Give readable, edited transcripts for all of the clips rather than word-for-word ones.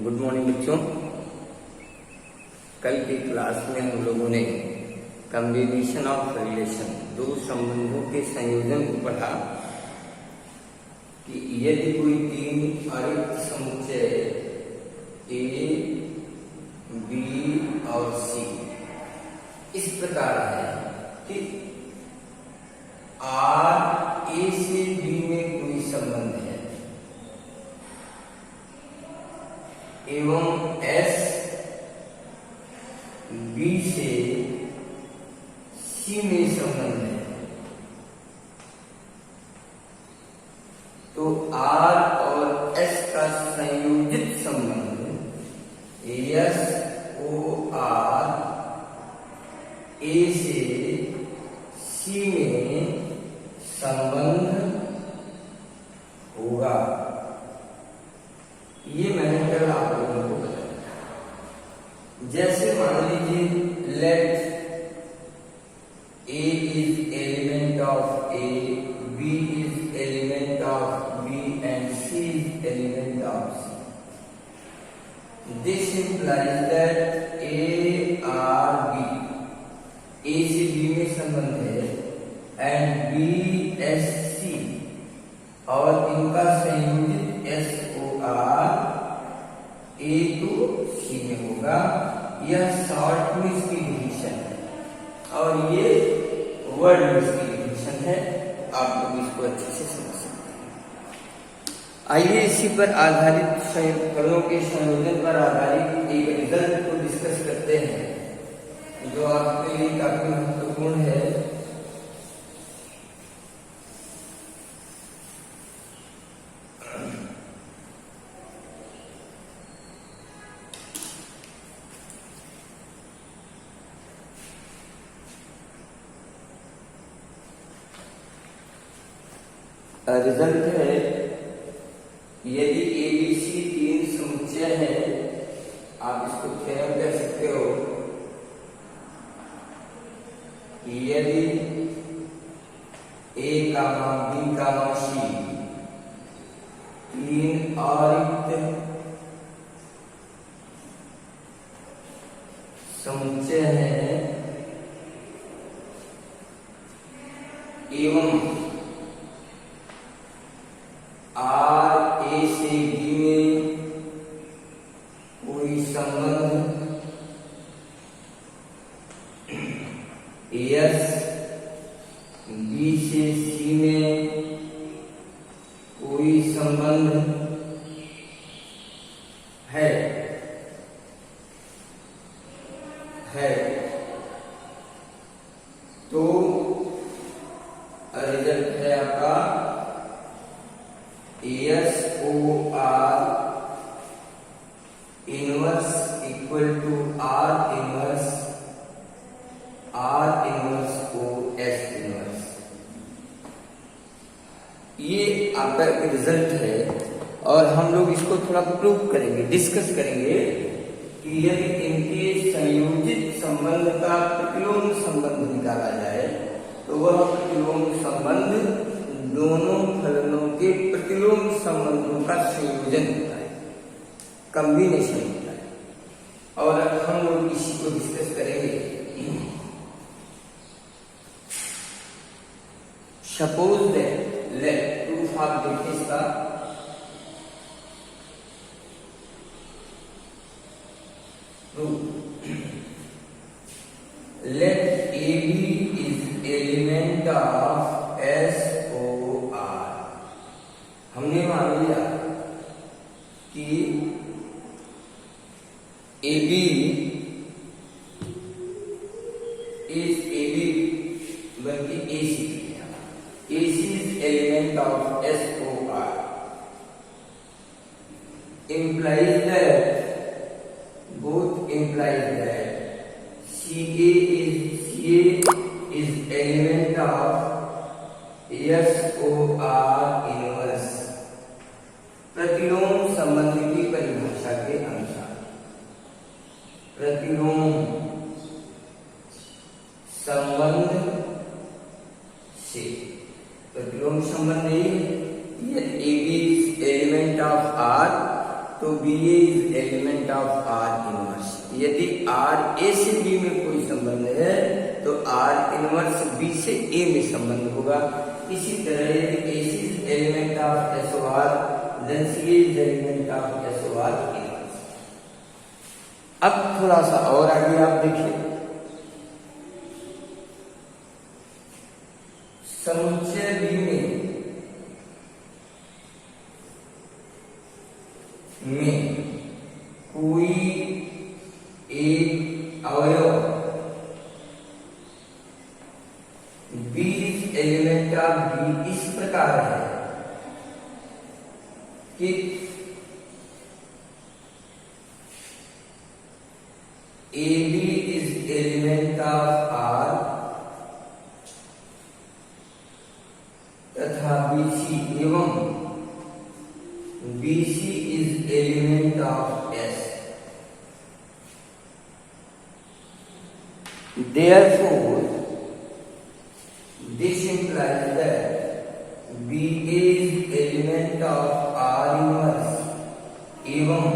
Good morning बच्चों। कल की क्लास में हम लोगों ने कॉम्बिनेशन ऑफ रिलेशन, दो संबंधों के संयोजन को पढ़ा कि यदि कोई तीन अरिक्त समुच्चय ए, बी और सी इस प्रकार है कि आर ए से बी में कोई संबंध है एवं एस बी से सी में संबंध है, तो आर और एस का संयोजित संबंध एस ओ आर ए से सी में संबंध होगा। ये मैंने कल आप लोगों को बताया। जैसे मान लीजिए let A is element of A, B is element of B and C is element of C. This implies that A R B, A से बी में संबंध है एंड बी एस सी और इनका संयोजित S O R A to C में होगा। यह शॉर्ट में इसकी डिवीजन है और ये वर्ड में इसकी डिवीजन है। आप लोग इसको अच्छे से समझ सकते हैं। आइए इसी पर आधारित समीकरणों के संयोजन पर आधारित एक रिजल्ट को डिस्कस करते हैं जो आपके लिए काफी महत्वपूर्ण है। रिजल्ट है यदि एबीसी तीन समुच्चय है, आप इसको थ्योरम कह सकते हो। यदि ए कामा बी कामा सी तीन अरिक्त समुच्चय है एवं आर ए से बी में कोई संबंध एस बी से सी में कोई संबंध है तो रिजल्ट है आपका S O R inverse equal to R inverse O S inverse. ये आपका एक रिजल्ट है और हम लोग इसको थोड़ा प्रूव करेंगे, डिस्कस करेंगे कि यदि इनके संयोजित संबंध का प्रतिलोम संबंध निकाला जाए तो वह प्रतिलोम संबंध दोनों फलनों के प्रतिलोम संबंधों का संयोजन होता है, कॉम्बिनेशन होता है। और अब हम लोग इसी को डिस्कस करेंगे। सपोज लेट प्रूफ आप देखिए इसका। Let A B is element of S O R. हमने मान लिया कि ए बी बल्कि A C is element of S O R implies that CA is element of SOR inverse। प्रतिलोम संबंध की परिभाषा के अनुसार प्रतिलोम संबंध से, प्रतिलोम संबंध नहीं, यदि AB is element of R तो B A is element of R inverse. यदि आर ए से बी में कोई संबंध है तो आर इनवर्स बी से ए में संबंध होगा। इसी तरह यदि A is element of S O R then C is element of S O R inverse. अब थोड़ा सा और आगे आप देखिए, समुच्चय बी में कोई एक अवयव B is element of B इस प्रकार है कि A B is element of R तथा BC एवं BC is element of S। Therefore, this implies that BA is element of R inverse एवं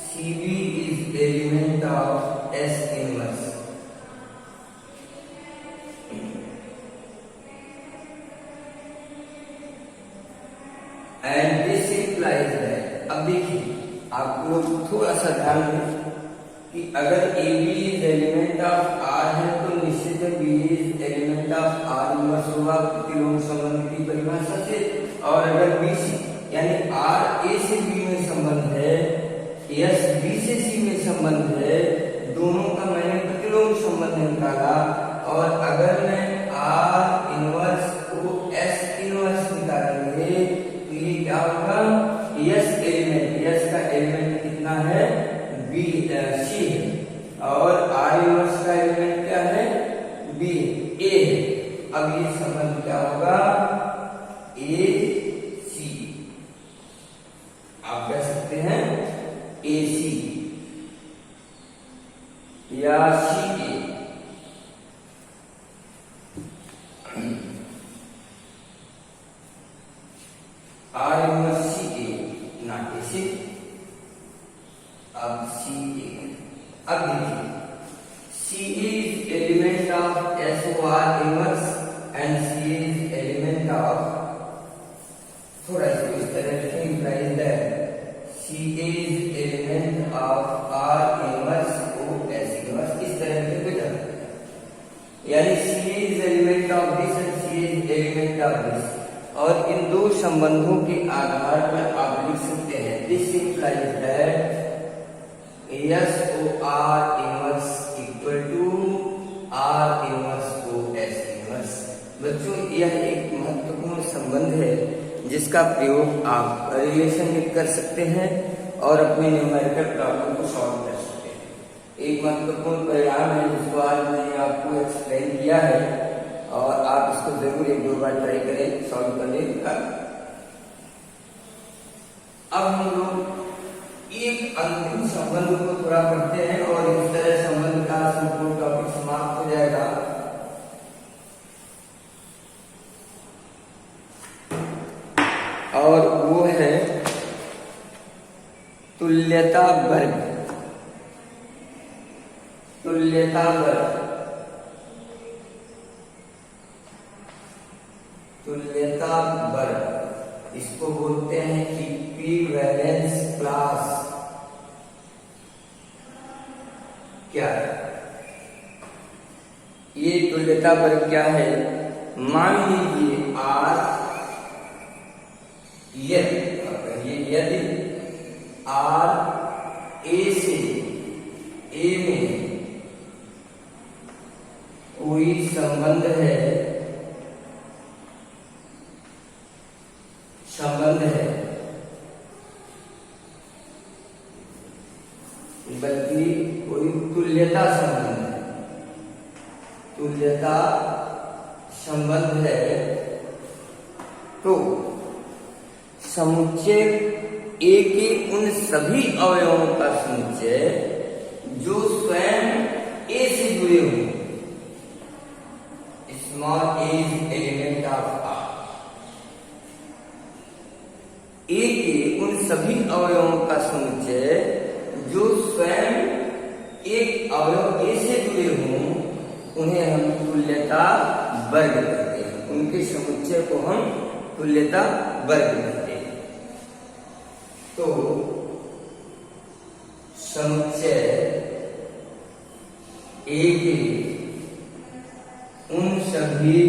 CB is element of S inverse। And this implies that, अब देखिए आप लोग थोड़ा सा ध्यान दें कि अगर A B is element of R है तो निश्चित B is element of R inverse होगा प्रतिलोम संबंध की परिभाषा से। और अगर बी सी यानी आर ए से बी में संबंध है, एस बी से सी में संबंध है, दोनों का मैंने प्रतिलोम संबंध निकाला। और अगर मैं आर इनवर्स को एस इनवर्स निकालेंगे तो ये क्या होगा, एस एलिमेंट, एस का एलिमेंट कितना है, बी सी है और आर इनवर्स का एलिमेंट क्या है, बी ए है। अब ये संबंध क्या होगा, ए सी, आप कह सकते हैं ए सी या सी ए। आर इनवर्स सी ए ना ए सी। अब सी ए, अब देखिए C is element of S O R inverse and C is element of, थोड़ा इसको इस तरह से implies that C is element of R inverse O S inverse, इस तरह से कुछ यानी C is element of this and C is element of this. और इन दो संबंधों के आधार पर आप लिख सकते हैं this implies that S O R inverse equal to R inverse O S inverse. बच्चों यह एक महत्वपूर्ण संबंध है जिसका प्रयोग आप रिलेशन में कर सकते हैं और अपने न्यूमेरिकल प्रॉब्लम को सॉल्व कर सकते हैं। एक महत्वपूर्ण परिणाम है जिसको आज मैंने आपको एक्सप्लेन किया है और आप इसको जरूर एक दो बार ट्राई करें सॉल्व करने का। अब हम लोग एक अंतिम संबंध को थोड़ा पढ़ते हैं और इस तरह संबंध का संपूर्ण टॉपिक समाप्त हो जाएगा। और वो है तुल्यता वर्ग। तुल्यता वर्ग, तुल्यता वर्ग इसको बोलते हैं इक्विवेलेंस क्लास। क्या ये तुल्यता वर्ग क्या है, मान लीजिए आर, यदि आर ए से ए में कोई संबंध है, बल्कि कोई तुल्यता संबंध है, तुल्यता संबंध है, तो समुच्चय ए के उन सभी अवयवों का समुच्चय जो स्वयं ए से जुड़े हुए, small A is element of R, A के उन सभी अवयवों का समुच्चय जो स्वयं एक अवयव ए से जुड़े हों, उन्हें हम तुल्यता वर्ग कहते हैं। उनके समुच्चय को हम तुल्यता वर्ग कहते हैं। तो समुच्चय ए के उन सभी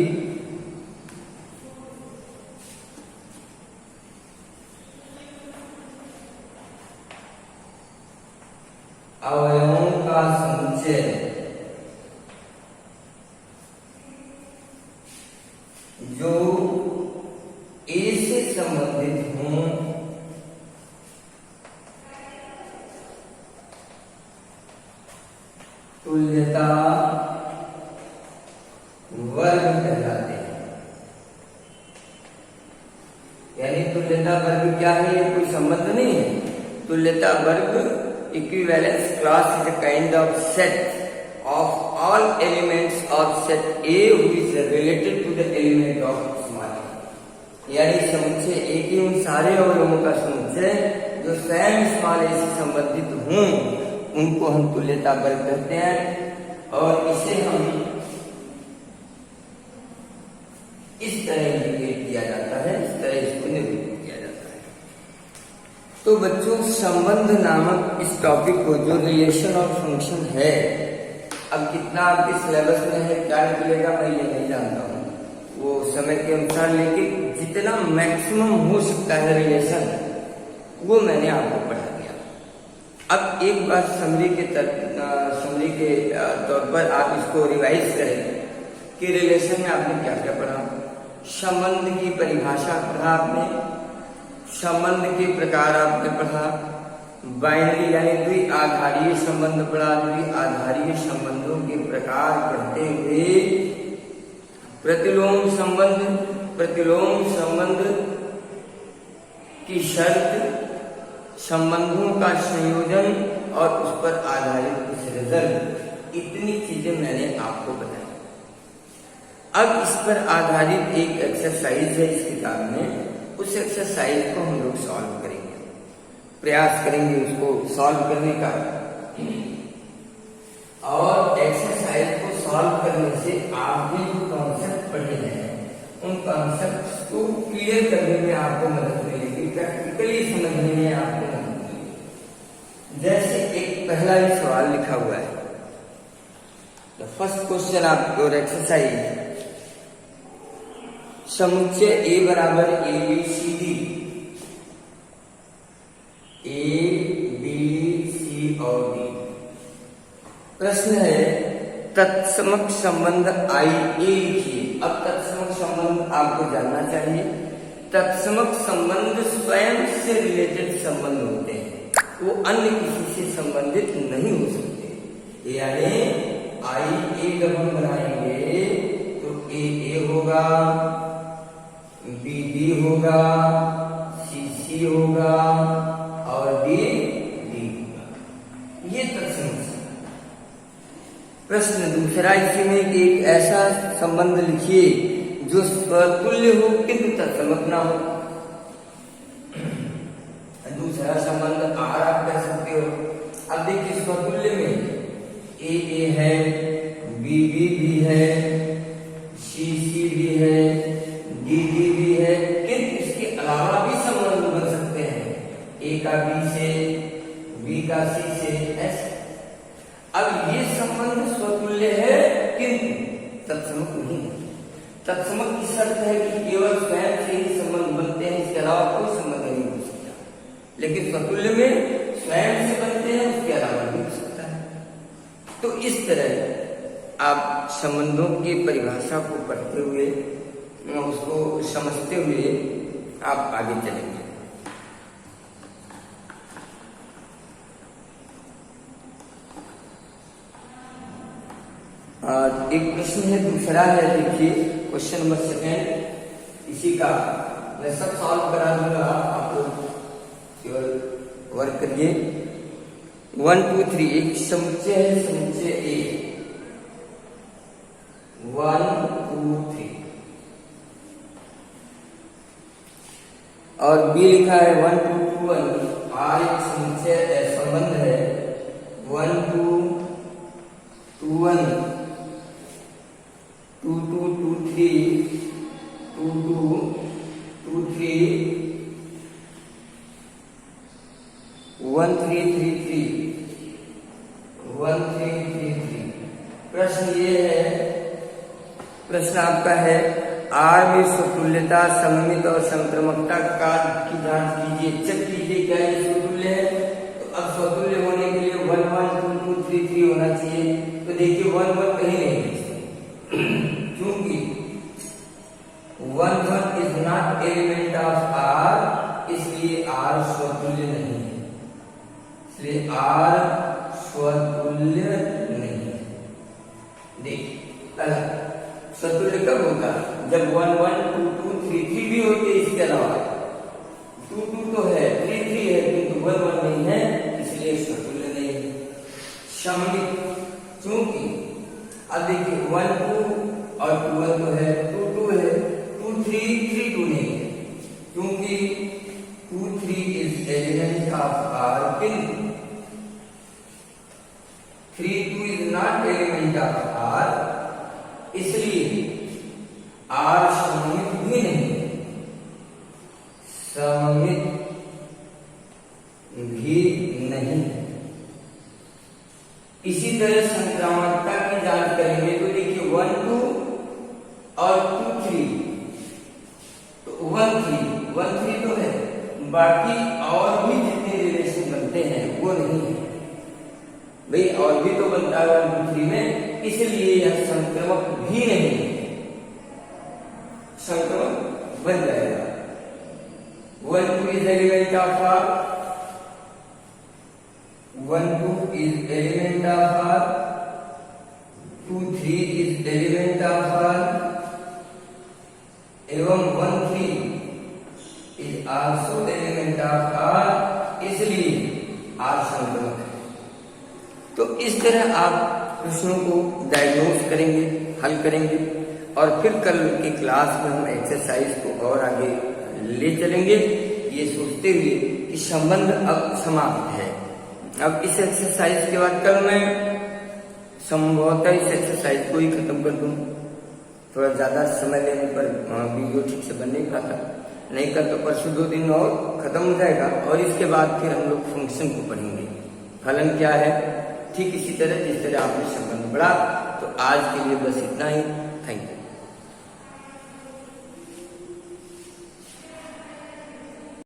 अवयवों का समुच्चय जो ए से संबंधित हों, तुल्यता वर्ग कहलाते हैं। यानी तुल्यता वर्ग क्या है? ये कोई संबंध नहीं है। तुल्यता वर्ग equivalence class is a kind of set of all elements of set A who is related to the element of small a। यानी समुच्चय ए के उन सारे अवयवों का समुच्चय जो स्वयं स्मॉल ए से संबंधित हों, उनको हम तुल्यता वर्ग कहते हैं। और इसे हम इस तरह इंडिकेट किया जाता है, इस तरह इसको निरूपित किया जाता है। तो बच्चों, संबंध नामक इस टॉपिक को, जो रिलेशन ऑफ फंक्शन है, अब कितना आपके सिलेबस में है, क्या निकलेगा, मैं ये नहीं जानता हूँ, वो समय के अनुसार, लेकिन जितना मैक्सिमम हो सकता है रिलेशन, वो मैंने आपको पढ़ा दिया। अब एक बात समरी के तौर पर आप इसको रिवाइज करें कि रिलेशन में आपने क्या क्या पढ़ा। संबंध की परिभाषा पढ़ा आपने, संबंध के प्रकार आपने पढ़ा, बाइनरी यानी द्विआधारीय संबंध पढ़ा, द्विआधारीय संबंधों के प्रकार पढ़ते हुए प्रतिलोम संबंध की शर्त, संबंधों का संयोजन और उस पर आधारित कुछ रिजल्ट, इतनी चीजें मैंने आपको बताई। अब इस पर आधारित एक एक्सरसाइज है इस किताब में, उस एक्सरसाइज को हम लोग सॉल्व करेंगे, प्रयास करेंगे उसको सॉल्व करने का। और एक्सरसाइज को सॉल्व करने से आपने जो कॉन्सेप्ट पढ़े हैं, उन कॉन्सेप्ट्स को क्लियर करने में आपको मदद मिलेगी, प्रैक्टिकली समझने में आपको मदद मिलेगी। जैसे एक पहला ही सवाल लिखा हुआ है, the first question of your exercise, समुच्चय ए बराबर A B C D, A B C और डी। प्रश्न है तत्समक संबंध आई ए लिखिए। अब तत्समक संबंध आपको जानना चाहिए। तत्समक संबंध स्वयं से रिलेटेड संबंध होते हैं, वो अन्य किसी से संबंधित नहीं हो सकते। यानी आई ए जब हम बनाएंगे तो ए होगा, बी डी होगा, सी होगा और डी होगा। ये तत्समक। प्रश्न दूसरा इसी में कि एक ऐसा संबंध लिखिए जो स्वतुल्य हो किंतु तत्समक ना हो। दूसरा संबंध आर आप कह सकते हो। अब देखिए स्वतुल्य में ए है, बी है, सी भी है, डी भी है, किंतु इसके अलावा भी संबंध बन सकते हैं, ए का बी से, बी का सी से, ऐसे। अब ये संबंध स्वतुल्य है किंतु तत्समक नहीं है। तत्समक की शर्त है कि केवल स्वयं से ही संबंध बनते हैं, इसके अलावा कोई संबंध नहीं हो सकता। लेकिन स्वतुल्य में स्वयं से बनते हैं, उसके अलावा भी हो सकता है। तो इस तरह आप संबंधों की परिभाषा को पढ़ते हुए, उसको समझते हुए आप आगे चलेंगे। एक प्रश्न है, दूसरा है, देखिए क्वेश्चन नंबर 2, इसी का मैं सब सॉल्व करा दूंगा, आप लोग केवल वर्क करिए। 1 2 3 एक समुच्चय है, समुच्चय ए 1 2 3। और बी लिखा है 1 2 2 1। आर एक संबंध है 1 2 2 1 2 2 2 3 2 2 2 3 1 3 3 3 1 3 3 3। प्रश्न ये है, प्रश्न आपका है आर में स्वतुल्यता, सममित और संक्रमकता का की जांच कीजिए। चेक कीजिए क्या ये स्वतुल्य है। तो अब स्वतुल्य होने के लिए 1 1 2 2 3 3 होना चाहिए। तो देखिए 1 1 कहीं नहीं है क्योंकि 1 1 is not element of R, इसलिए आर स्वतुल्य नहीं है। इसलिए आर स्वतुल्य नहीं है। देखिए स्वतुल्य कब होगा? जब 1 1 2 2 3 3 भी होते इसके अलावा 2 2 तो है 3 3 है किंतु 1 1 नहीं है, इसलिए स्वतुल्य नहीं है। सममित क्योंकि अब देखिए 1 2 और 2 1 तो है, 2 2 है, 2 3 3 2 नहीं है क्योंकि 2 3 इज एलिमेंट ऑफ आर, किंतु 3 2 is not element of R, इसलिए आर सममित भी नहीं है। सममित भी नहीं है। इसी तरह संक्रामकता की जांच करेंगे तो देखिए 1 2 और 2 3 तो 1 3 तो है, बाकी और भी जितने रिलेशन बनते हैं वो नहीं है भाई, और भी तो बनता है 1 2 3 में, इसलिए यह संक्रमक भी नहीं है। संक्रमक बन जाएगा। 1 2 is element of R, 1 2 is element of R, 2 3 is element of R, एवं 1 3 is also element of R, इसलिए आर संक्रमक है। तो इस तरह आप प्रश्नों को डायग्नोज करेंगे, हल करेंगे और फिर कल की क्लास में हम एक्सरसाइज को और आगे ले चलेंगे, ये सोचते हुए कि संबंध अब समाप्त है। अब इस एक्सरसाइज के बाद कल मैं संभवतः इस एक्सरसाइज को ही खत्म कर दूं। थोड़ा ज्यादा समय लेने पर वीडियो ठीक से बन नहीं पाता, नहीं कर तो परसों 2 दिन और खत्म हो जाएगा और इसके बाद फिर हम लोग फंक्शन को पढ़ेंगे। फलन क्या है, ठीक इसी तरह जिस तरह आपने संबंध बढ़ा। तो आज के लिए बस इतना ही। Thank you.